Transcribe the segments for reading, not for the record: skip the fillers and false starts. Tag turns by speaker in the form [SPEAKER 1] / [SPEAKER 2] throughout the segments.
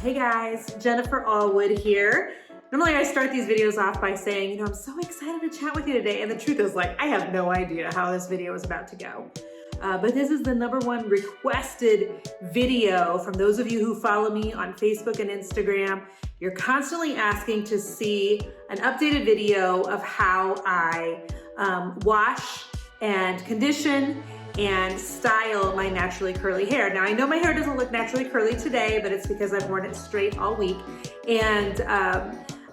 [SPEAKER 1] Hey guys, Jennifer Allwood here. Normally I start these videos off by saying, I'm so excited to chat with you today. And the truth is I have no idea how this video is about to go. But this is the #1 requested video from those of you who follow me on Facebook and Instagram. You're constantly asking to see an updated video of how I wash and condition and style my naturally curly hair. Now I know my hair doesn't look naturally curly today, but it's because I've worn it straight all week. And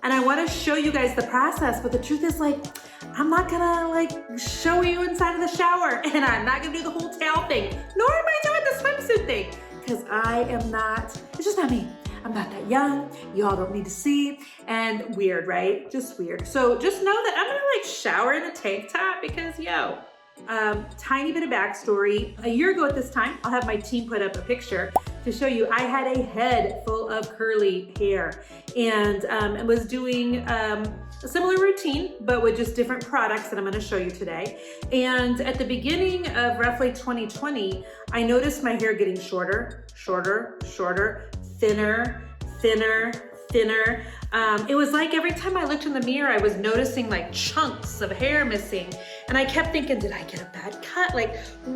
[SPEAKER 1] I wanna show you guys the process, but the truth is I'm not gonna show you inside of the shower, and I'm not gonna do the whole tail thing, nor am I doing the swimsuit thing, because I am not, it's just not me. I'm not that young, y'all don't need to see, and weird, right? Just weird. So just know that I'm gonna shower in a tank top because tiny bit of backstory. A year ago at this time, I'll have my team put up a picture to show you I had a head full of curly hair and was doing a similar routine, but with just different products that I'm gonna show you today. And at the beginning of roughly 2020, I noticed my hair getting shorter, thinner. It was like every time I looked in the mirror, I was noticing chunks of hair missing. And I kept thinking, did I get a bad cut?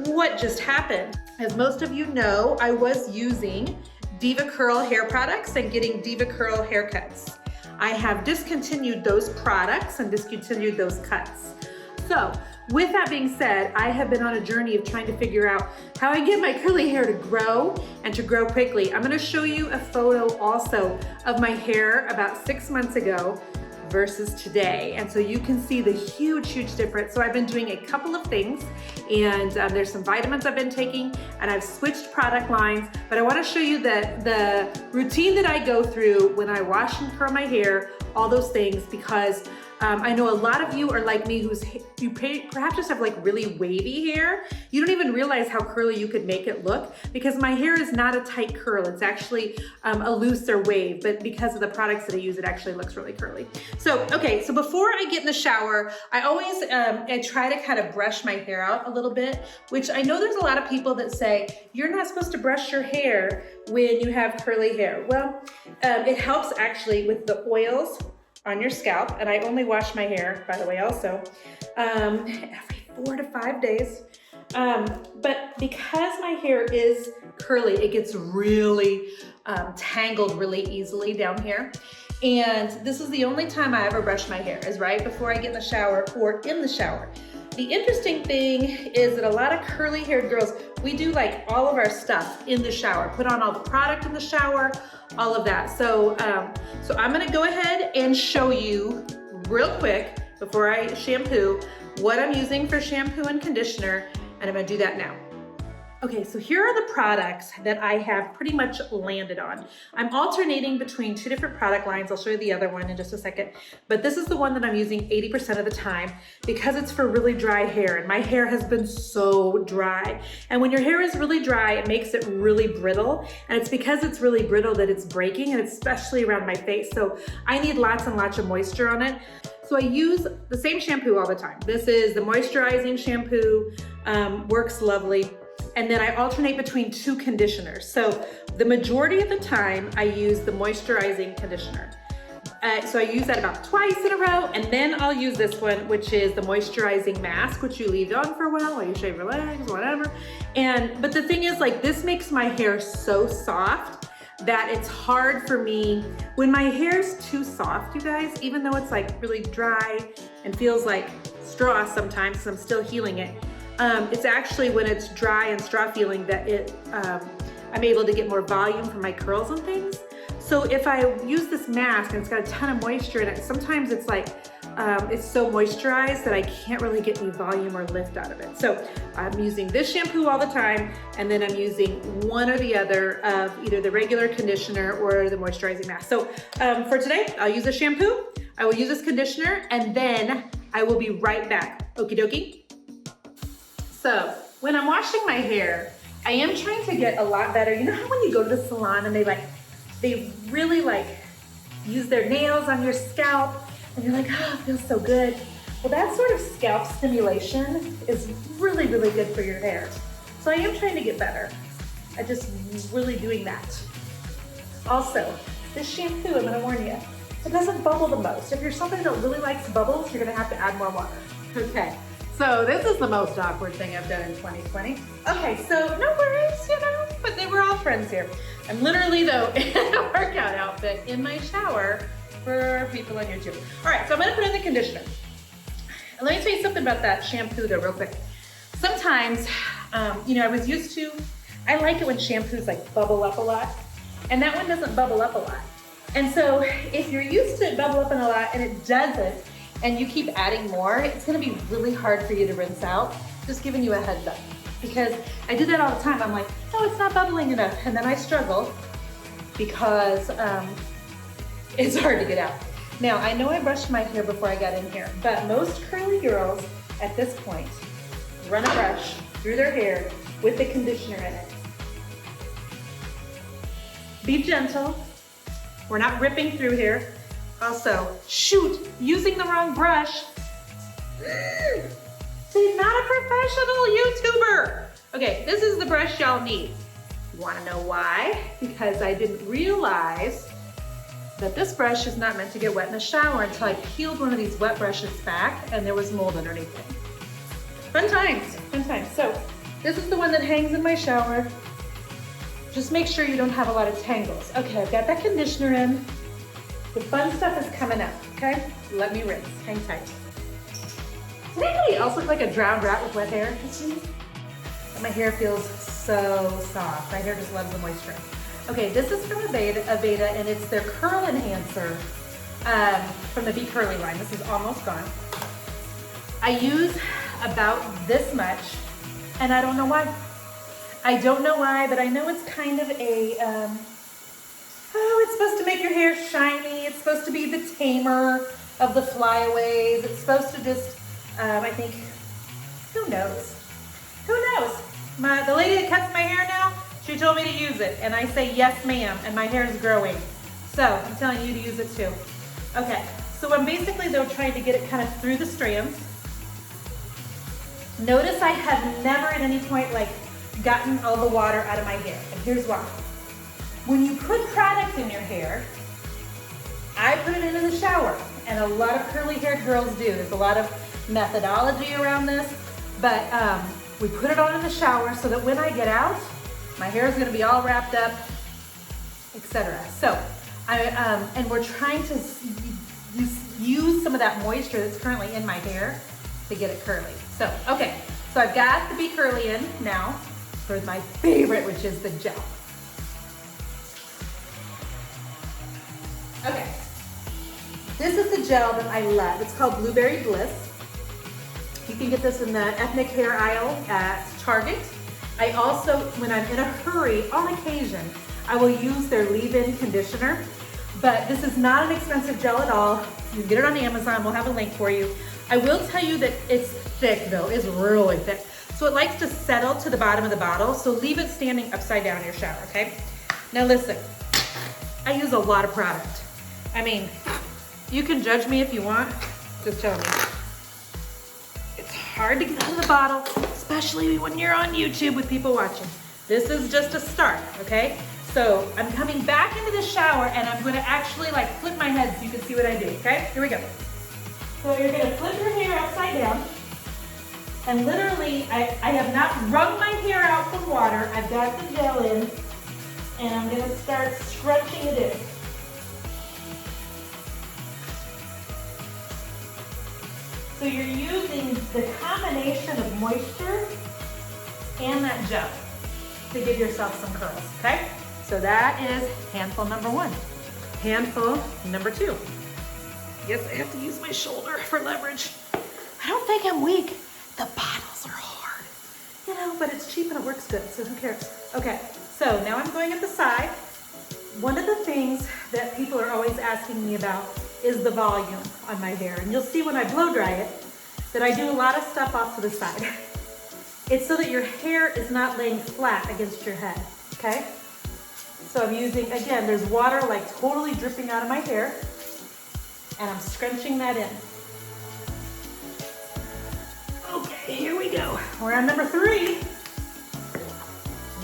[SPEAKER 1] What just happened? As most of you know, I was using devacurl hair products and getting devacurl haircuts. I have discontinued those products and discontinued those cuts. So with that being said, I have been on a journey of trying to figure out how I get my curly hair to grow and to grow quickly. I'm gonna show you a photo also of my hair about 6 months ago versus today. And so you can see the huge difference. So I've been doing a couple of things, and there's some vitamins I've been taking, and I've switched product lines, but I wanna show you the routine that I go through when I wash and curl my hair, all those things, because I know a lot of you are like me you perhaps just have really wavy hair. You don't even realize how curly you could make it look, because my hair is not a tight curl. It's actually a looser wave, but because of the products that I use, it actually looks really curly. So, okay, so before I get in the shower, I always I try to kind of brush my hair out a little bit, which I know there's a lot of people that say, you're not supposed to brush your hair when you have curly hair. Well, it helps actually with the oils on your scalp, and I only wash my hair, by the way, also, every 4 to 5 days. But because my hair is curly, it gets really tangled really easily down here. And this is the only time I ever brush my hair, is right before I get in the shower or in the shower. The interesting thing is that a lot of curly haired girls, we do all of our stuff in the shower, put on all the product in the shower, all of that. So, so I'm gonna go ahead and show you real quick before I shampoo what I'm using for shampoo and conditioner, and I'm gonna do that now. Okay, so here are the products that I have pretty much landed on. I'm alternating between 2 different product lines. I'll show you the other one in just a second, but this is the one that I'm using 80% of the time because it's for really dry hair, and my hair has been so dry. And when your hair is really dry, it makes it really brittle, and it's because it's really brittle that it's breaking, and especially around my face. So I need lots and lots of moisture on it. So I use the same shampoo all the time. This is the Moisturizing shampoo, works lovely. And then I alternate between 2 conditioners. So the majority of the time I use the Moisturizing conditioner. So I use that about twice in a row, and then I'll use this one, which is the Moisturizing mask, which you leave on for a while you shave your legs, whatever. But the thing is, this makes my hair so soft that it's hard for me, when my hair's too soft, you guys, even though it's really dry and feels like straw sometimes, because I'm still healing it, it's actually when it's dry and straw feeling that I'm able to get more volume from my curls and things. So if I use this mask and it's got a ton of moisture in it, sometimes it's it's so moisturized that I can't really get any volume or lift out of it. So I'm using this shampoo all the time, and then I'm using one or the other of either the regular conditioner or the moisturizing mask. So for today, I'll use the shampoo, I will use this conditioner, and then I will be right back. Okie dokie. So when I'm washing my hair, I am trying to get a lot better. You know how when you go to the salon and they really use their nails on your scalp and you're like, oh, it feels so good. Well, that sort of scalp stimulation is really good for your hair. So I am trying to get better at just really doing that. Also, this shampoo, I'm gonna warn you, it doesn't bubble the most. If you're somebody that really likes bubbles, you're gonna have to add more water. Okay, so this is the most awkward thing I've done in 2020. Okay, so no worries, you know, but they were all friends here. I'm literally, though, in a workout outfit in my shower for people on YouTube. All right, so I'm gonna put in the conditioner. And let me tell you something about that shampoo though, real quick. Sometimes, you know, I like it when shampoos like bubble up a lot, and that one doesn't bubble up a lot. And so if you're used to it bubble up a lot and it doesn't, and you keep adding more, it's gonna be really hard for you to rinse out. Just giving you a heads up. Because I do that all the time. I'm like, no, it's not bubbling enough. And then I struggle because it's hard to get out. Now, I know I brushed my hair before I got in here, but most curly girls at this point run a brush through their hair with the conditioner in it. Be gentle. We're not ripping through here. Also, shoot, using the wrong brush. See, not a professional YouTuber. Okay, this is the brush y'all need. You wanna know why? Because I didn't realize that this brush is not meant to get wet in the shower until I peeled one of these wet brushes back and there was mold underneath it. Fun times, fun times. So this is the one that hangs in my shower. Just make sure you don't have a lot of tangles. Okay, I've got that conditioner in. The fun stuff is coming up, okay? Let me rinse, hang tight. Does anybody else look like a drowned rat with wet hair? My hair feels so soft. My hair just loves the moisture. Okay, this is from Aveda, and it's their curl enhancer from the Be Curly line. This is almost gone. I use about this much, and I don't know why. I don't know why, but I know it's kind of a, it's supposed to make your hair shiny. It's supposed to be the tamer of the flyaways. It's supposed to just, I think, who knows? Who knows? The lady that cuts my hair now, she told me to use it, and I say, yes, ma'am, and my hair is growing. So I'm telling you to use it too. Okay, so I'm basically, though, trying to get it kind of through the strands. Notice I have never at any point, like, gotten all the water out of my hair, and here's why. When you put product in your hair, I put it in the shower, and a lot of curly-haired girls do. There's a lot of methodology around this, but we put it on in the shower so that when I get out, my hair is gonna be all wrapped up, etc. So, and we're trying to use some of that moisture that's currently in my hair to get it curly. So, okay, so I've got the Be Curly in now for my favorite, which is the gel. Okay, this is the gel that I love. It's called Blueberry Bliss. You can get this in the ethnic hair aisle at Target. I also, when I'm in a hurry, on occasion, I will use their leave-in conditioner, but this is not an expensive gel at all. You can get it on Amazon, we'll have a link for you. I will tell you that it's thick though, it's really thick. So it likes to settle to the bottom of the bottle, so leave it standing upside down in your shower, okay? Now listen, I use a lot of product. I mean, you can judge me if you want, just tell me. It's hard to get out of the bottle, especially when you're on YouTube with people watching. This is just a start, okay? So I'm coming back into the shower and I'm gonna actually like flip my head so you can see what I do, okay? Here we go. So you're gonna flip your hair upside down. And literally, I have not wrung my hair out from water. I've got the gel in and I'm gonna start scrunching it in. So you're using the combination of moisture and that gel to give yourself some curls, okay? So that is handful number one. Handful number two. Yes, I have to use my shoulder for leverage. I don't think I'm weak. The bottles are hard, you know, but it's cheap and it works good, so who cares? Okay, so now I'm going at the side. One of the things that people are always asking me about is the volume on my hair. And you'll see when I blow dry it that I do a lot of stuff off to the side. It's so that your hair is not laying flat against your head, okay? So I'm using, again, there's water like totally dripping out of my hair, and I'm scrunching that in. Okay, here we go. We're on number three.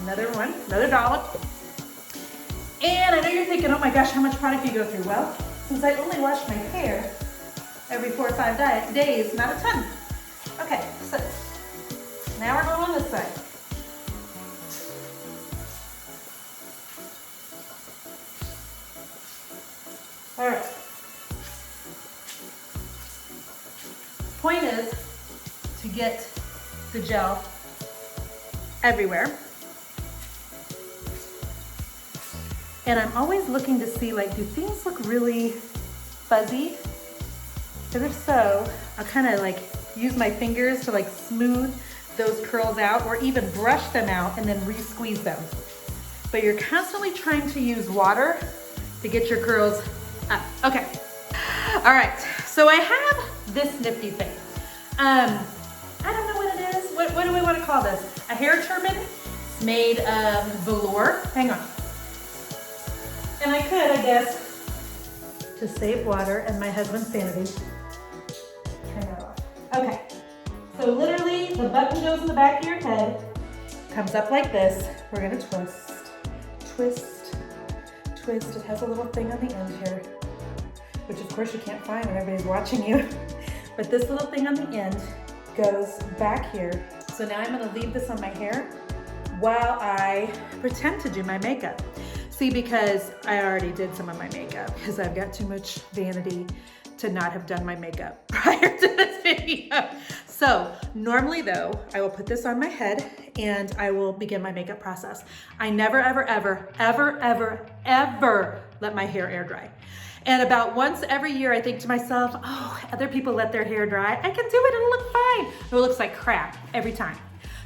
[SPEAKER 1] Another one, another dollop. And I know you're thinking, oh my gosh, how much product do you go through? Well, since I only wash my hair every 4 or 5 days, not a ton. Okay, so now we're going on this side. All right. Point is to get the gel everywhere. And I'm always looking to see, like, do things look really fuzzy? Because if so, I'll kind of like use my fingers to like smooth those curls out, or even brush them out and then re-squeeze them. But you're constantly trying to use water to get your curls up. Okay. All right. So I have this nifty thing. I don't know what it is. What do we want to call this? A hair turban. It's made of velour. Hang on. And I could, I guess, to save water and my husband's sanity, turn that off. Okay. So literally, the button goes in the back of your head, comes up like this. We're gonna twist, twist, twist. It has a little thing on the end here, which of course you can't find when everybody's watching you. But this little thing on the end goes back here. So now I'm gonna leave this on my hair while I pretend to do my makeup. See, because I already did some of my makeup because I've got too much vanity to not have done my makeup prior to this video. So normally though, I will put this on my head and I will begin my makeup process. I never, ever, ever, ever, ever, ever let my hair air dry. And about once every year, I think to myself, oh, other people let their hair dry. I can do it, it'll look fine. It looks like crap every time.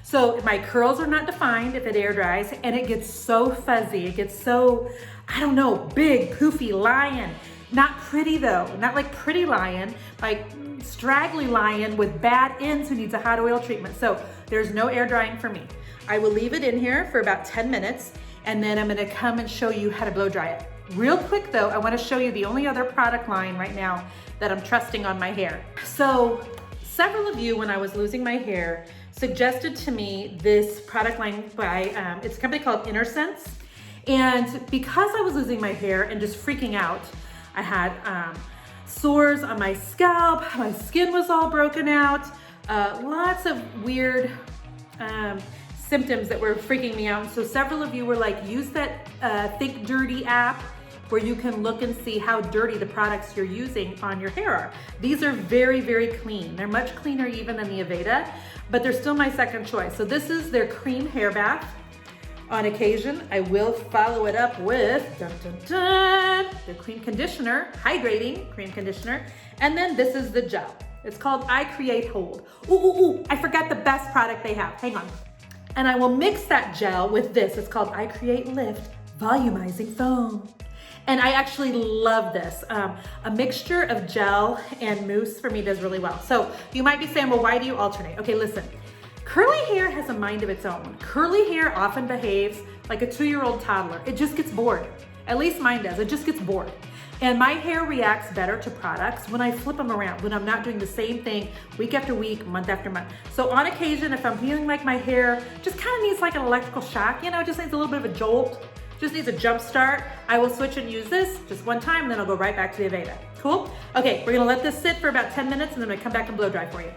[SPEAKER 1] So my curls are not defined if it air dries, and it gets so fuzzy. It gets so, I don't know, big, poofy lion. Not pretty though, not like pretty lion, like straggly lion with bad ends who needs a hot oil treatment. So there's no air drying for me. I will leave it in here for about 10 minutes, and then I'm gonna come and show you how to blow dry it. Real quick though, I wanna show you the only other product line right now that I'm trusting on my hair. So several of you, when I was losing my hair, suggested to me this product line by, it's a company called InnerSense. And because I was losing my hair and just freaking out, I had sores on my scalp, my skin was all broken out, lots of weird symptoms that were freaking me out. And so several of you were like, use that Think Dirty app where you can look and see how dirty the products you're using on your hair are. These are very, very clean. They're much cleaner even than the Aveda, but they're still my second choice. So this is their cream hair bath. On occasion, I will follow it up with dun, dun, dun, the cream conditioner, hydrating cream conditioner. And then this is the gel. It's called I Create Hold. Ooh, I forgot the best product they have. Hang on. And I will mix that gel with this. It's called I Create Lift Volumizing Foam. And I actually love this. A mixture of gel and mousse for me does really well. So you might be saying, well, why do you alternate? Okay, listen. Curly hair has a mind of its own. Curly hair often behaves like a 2-year-old toddler. It just gets bored. At least mine does. It just gets bored. And my hair reacts better to products when I flip them around, when I'm not doing the same thing week after week, month after month. So on occasion, if I'm feeling like my hair just kind of needs like an electrical shock, you know, it just needs a little bit of a jolt, just needs a jump start, I will switch and use this just one time, and then I'll go right back to the Aveda. Cool? Okay, we're gonna let this sit for about 10 minutes, and then I'm gonna come back and blow dry for you.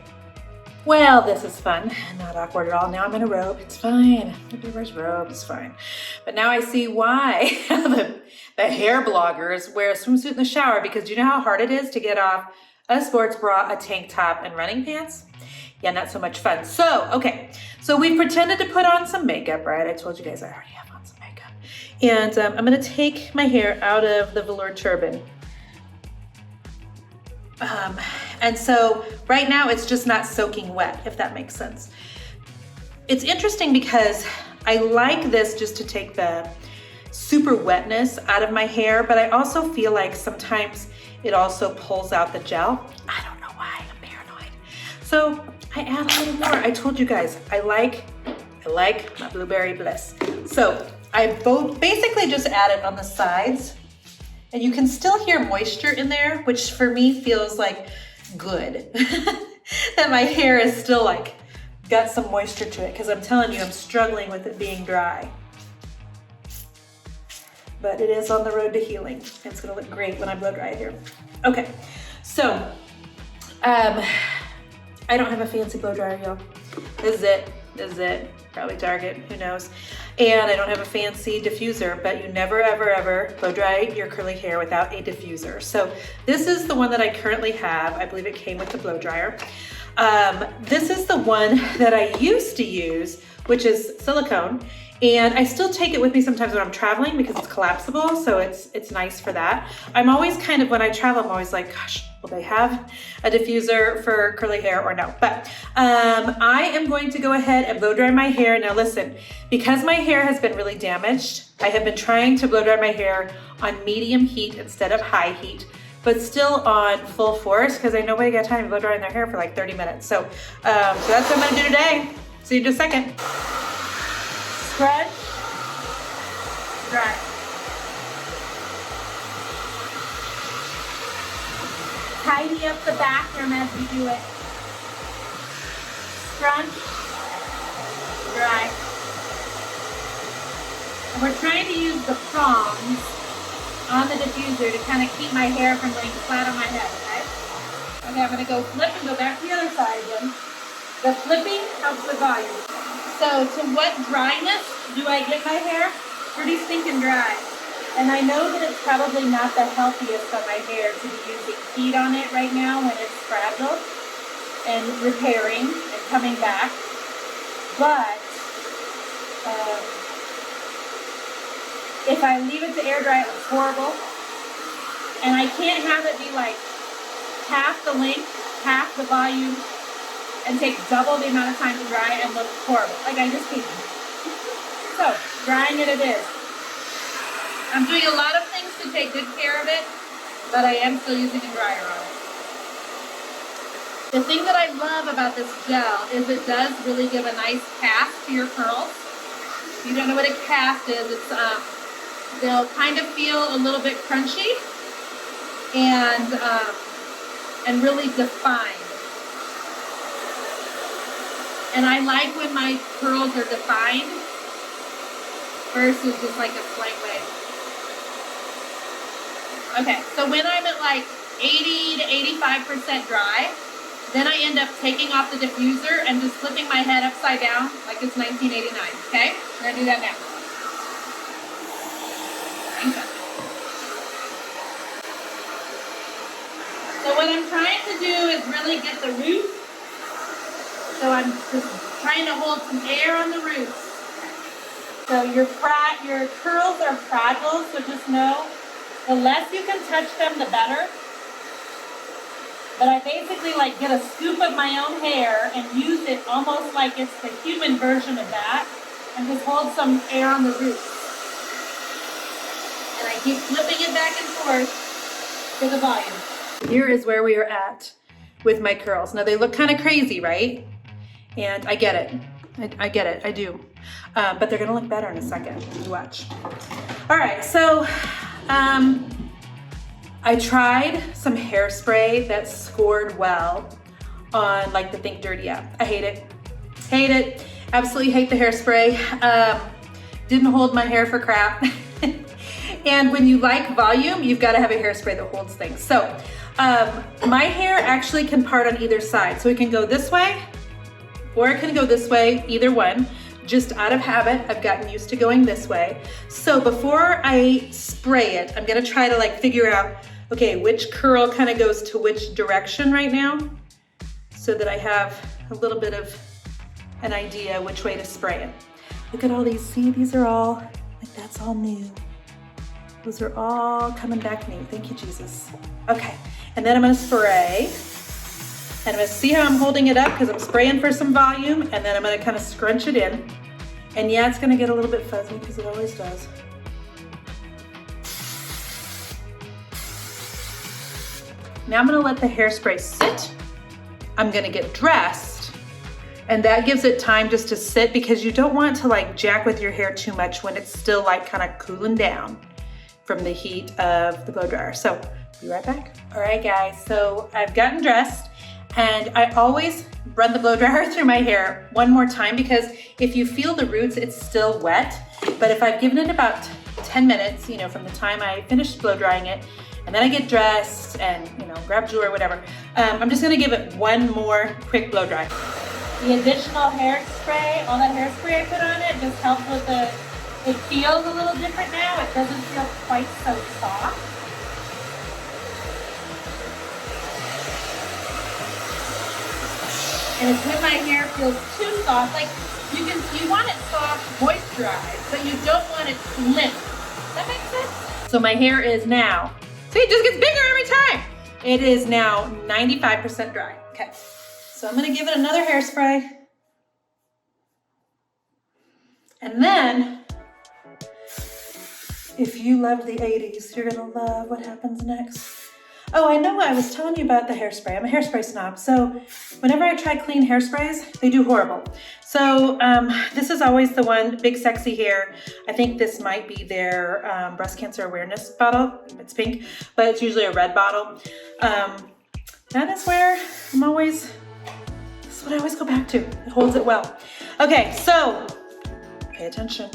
[SPEAKER 1] Well, this is fun. Not awkward at all. Now I'm in a robe. It's fine. Nobody wears robes. It's fine. But now I see why the hair bloggers wear a swimsuit in the shower, because do you know how hard it is to get off a sports bra, a tank top, and running pants? Yeah, not so much fun. So, okay. So we pretended to put on some makeup, right? I told you guys I already have on some makeup. And I'm going to take my hair out of the velour turban. And so right now it's just not soaking wet, if that makes sense. It's interesting because I like this just to take the super wetness out of my hair, but I also feel like sometimes it also pulls out the gel. I don't know why, I'm paranoid. So I add a little more. I told you guys, I like my blueberry Bliss. So I basically just add it on the sides, and you can still hear moisture in there, which for me feels like good. That my hair is still like got some moisture to it, because I'm telling you, I'm struggling with it being dry. but it is on the road to healing. It's gonna look great when I blow dry it here. Okay, so I don't have a fancy blow dryer, y'all. This is it. Probably Target, who knows. And I don't have a fancy diffuser, but you never, ever, ever blow dry your curly hair without a diffuser. So this is the one that I currently have. I believe it came with the blow dryer. This is the one that I used to use, which is silicone. And I still take it with me sometimes when I'm traveling because it's collapsible, so it's nice for that. I'm always kind of, when I travel, I'm always like, gosh, will they have a diffuser for curly hair or no? But I am going to go ahead and blow dry my hair. Now listen, because my hair has been really damaged, I have been trying to blow dry my hair on medium heat instead of high heat, but still on full force because I nobody got time to blow dry their hair for like 30 minutes. So that's what I'm gonna do today. See you in just a second. Scrunch, dry. Tidy up the bathroom as we do it. Scrunch, dry. And we're trying to use the prongs on the diffuser to kind of keep my hair from laying flat on my head, okay? Okay, I'm gonna go flip and go back to the other side again. The flipping helps with volume. So to what dryness do I get my hair? Pretty stinking dry. And I know that it's probably not the healthiest on my hair to be using heat on it right now when it's fragile and repairing and coming back. But if I leave it to air dry, it looks horrible. And I can't have it be like half the length, half the volume, and take double the amount of time to dry and look horrible. Like I just can't. So, drying it is. I'm doing a lot of things to take good care of it, but I am still using a dryer on it. The thing that I love about this gel is it does really give a nice cast to your curls. If you don't know what a cast is, it's they'll kind of feel a little bit crunchy and really defined. And I like when my curls are defined versus just like a slight wave. Okay, so when I'm at like 80 to 85% dry, then I end up taking off the diffuser and just flipping my head upside down like it's 1989, okay? I'm gonna do that now. Okay. So what I'm trying to do is really get the roots. So I'm just trying to hold some air on the roots. So your curls are fragile, so just know the less you can touch them, the better. But I basically like get a scoop of my own hair and use it almost like it's the human version of that and just hold some air on the roots. And I keep flipping it back and forth for the volume. Here is where we are at with my curls. Now they look kind of crazy, right? And I get it. I get it, I do. But they're gonna look better in a second. You watch. All right, so I tried some hairspray that scored well on like the Think Dirty app. I hate it. Hate it. Absolutely hate the hairspray. Didn't hold my hair for crap. And when you like volume, you've got to have a hairspray that holds things. So my hair actually can part on either side. So it can go this way or it can go this way, either one. Just out of habit, I've gotten used to going this way. So before I spray it, I'm gonna try to like figure out, okay, which curl kind of goes to which direction right now so that I have a little bit of an idea which way to spray it. Look at all these, see, these are all, like that's all new. Those are all coming back new, thank you, Jesus. Okay, and then I'm gonna spray. And I'm gonna see how I'm holding it up because I'm spraying for some volume, and then I'm gonna kind of scrunch it in. And yeah, it's gonna get a little bit fuzzy because it always does. Now I'm gonna let the hairspray sit. I'm gonna get dressed, and that gives it time just to sit because you don't want to like jack with your hair too much when it's still like kind of cooling down from the heat of the blow dryer. So, be right back. All right guys, so I've gotten dressed. And I always run the blow dryer through my hair one more time because if you feel the roots, it's still wet. But if I've given it about 10 minutes, you know, from the time I finish blow drying it, and then I get dressed and, you know, grab jewelry or whatever. I'm just gonna give it one more quick blow dry. The additional hairspray, all that hairspray I put on it just helps with it feels a little different now. It doesn't feel quite so soft. And it's when my hair feels too soft, like you want it soft, moisturized, but you don't want it limp. Does that make sense? So my hair is now, see, it just gets bigger every time. It is now 95% dry. Okay, so I'm gonna give it another hairspray. And then, if you love the 80s, you're gonna love what happens next. Oh, I know I was telling you about the hairspray. I'm a hairspray snob. So whenever I try clean hairsprays, they do horrible. So this is always the one, Big Sexy Hair. I think this might be their breast cancer awareness bottle. It's pink, but it's usually a red bottle. That is where I'm always, this is what I always go back to. It holds it well. Okay, so pay attention.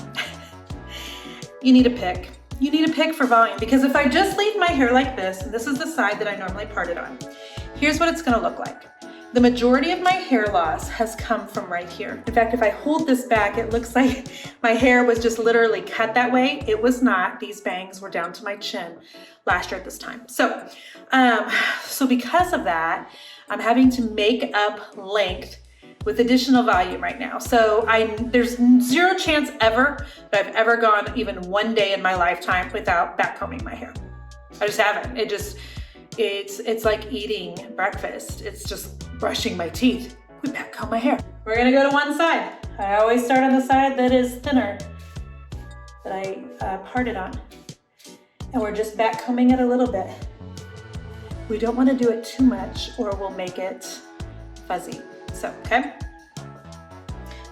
[SPEAKER 1] You need a pick. You need a pick for volume, because if I just leave my hair like this, and this is the side that I normally part it on, here's what it's gonna look like. The majority of my hair loss has come from right here. In fact, if I hold this back, it looks like my hair was just literally cut that way. It was not. These bangs were down to my chin last year at this time. So, so because of that, I'm having to make up length with additional volume right now. So there's zero chance ever that I've ever gone even one day in my lifetime without backcombing my hair. I just haven't. It's like eating breakfast. It's just brushing my teeth. We backcomb my hair. We're gonna go to one side. I always start on the side that is thinner, that I parted on. And we're just backcombing it a little bit. We don't wanna do it too much or we'll make it fuzzy. So, okay.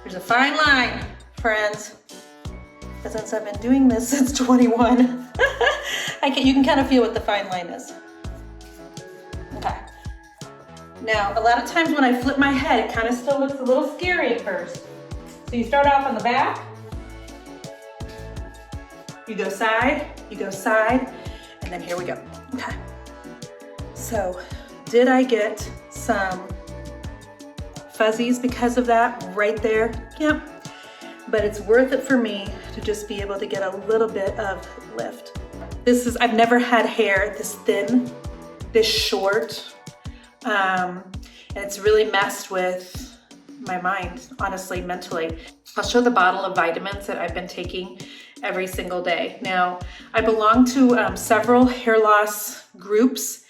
[SPEAKER 1] There's a fine line, friends. But since I've been doing this since 21, you can kind of feel what the fine line is. Okay. Now, a lot of times when I flip my head, it kind of still looks a little scary at first. So you start off on the back, you go side, and then here we go. Okay. So, did I get some fuzzies because of that right there? Yep. But it's worth it for me to just be able to get a little bit of lift. I've never had hair this thin, this short, and it's really messed with my mind, honestly, mentally. I'll show the bottle of vitamins that I've been taking every single day. Now, I belong to several hair loss groups.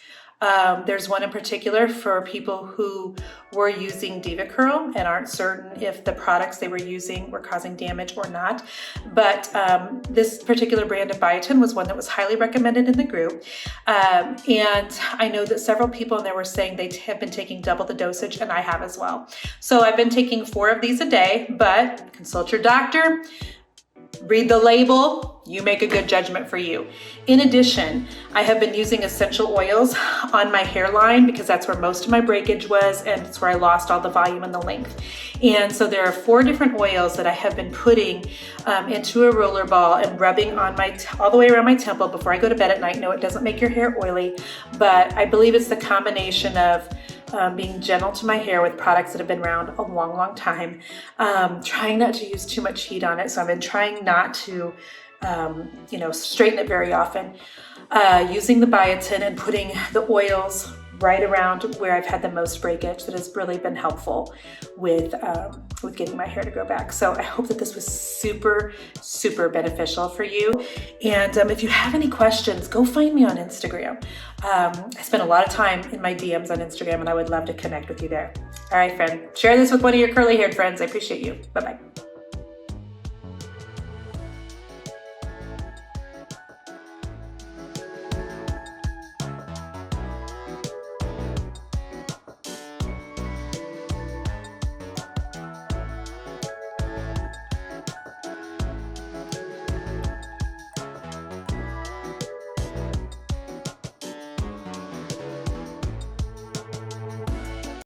[SPEAKER 1] There's one in particular for people who were using devacurl and aren't certain if the products they were using were causing damage or not. But this particular brand of biotin was one that was highly recommended in the group. And I know that several people in there were saying they have been taking double the dosage, and I have as well. So I've been taking 4 of these a day, but consult your doctor. Read the label, you make a good judgment for you. In addition, I have been using essential oils on my hairline because that's where most of my breakage was, and it's where I lost all the volume and the length. And so there are 4 different oils that I have been putting into a roller ball and rubbing on all the way around my temple before I go to bed at night. No, it doesn't make your hair oily, but I believe it's the combination of being gentle to my hair with products that have been around a long, long time. Trying not to use too much heat on it. So I've been trying not to, straighten it very often. Using the biotin and putting the oils right around where I've had the most breakage. That has really been helpful with getting my hair to grow back. So I hope that this was super, super beneficial for you. And if you have any questions, go find me on Instagram. I spend a lot of time in my DMs on Instagram, and I would love to connect with you there. All right, friend, share this with one of your curly haired friends. I appreciate you. Bye-bye.